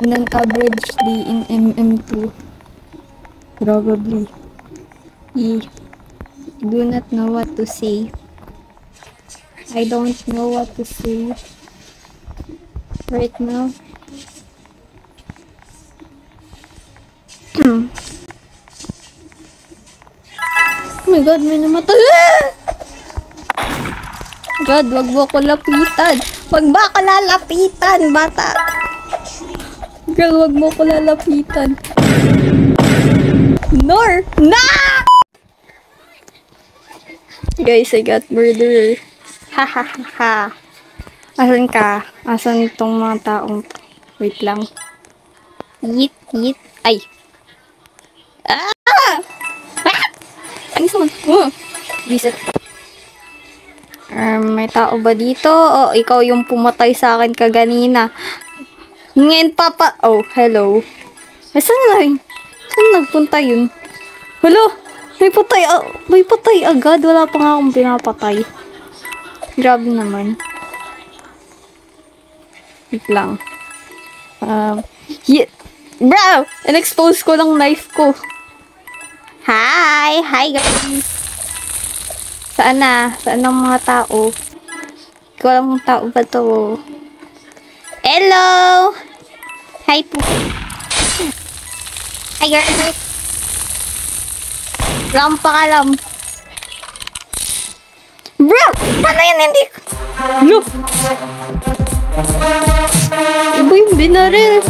and an average day in MM2. Probably. I do not know what to say. I don't know what to say right now. Oh my god, may namatay! God, wag mo ko lapitan! Wag ba ako lalapitan, bata? Girl, wag mo ko lalapitan. Nor! Na! Guys, I got murderer. Ha ha ha ha. Asan ka? Asan itong mga taong... Wait lang. Yeet, yeet. Ay! Ah! Ah! Anis naman. Visit. May tao ba dito? O, ikaw yung pumatay sa akin kaganina. Ngayon papa... Oh, hello. Saan na yun? Saan nagpunta yun? Hello? May patay agad. Wala pa nga akong pinapatay. Grabe naman. Wait lang. Bro! In-expose ko lang knife ko. Hi! Hi guys! Saan na? Saan ang mga tao? Ikaw lang mga tao ba to? Hello! Hi po. Hi guys! Rampa ka lang. Bro! Paano yan hindi? Look! Iba yung binaril.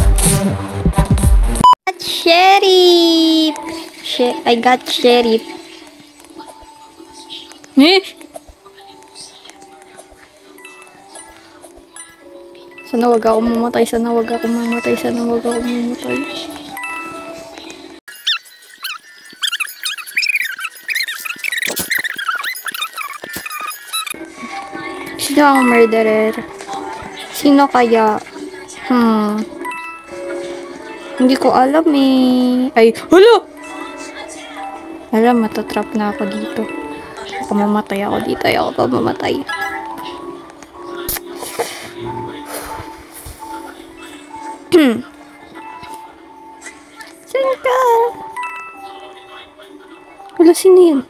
Sheriff! I got sheriff. Sana wag ako mamatay. Sana wag ako mamatay. Sana wag ako mamatay. Sino ang murderer? Sino kaya? Hindi ko alam eh. Ay, hala! Alam, matatrap na ako dito. Ako mamatay ako dito. Ayoko pa mamatay. Saan ka? Wala, sino yun?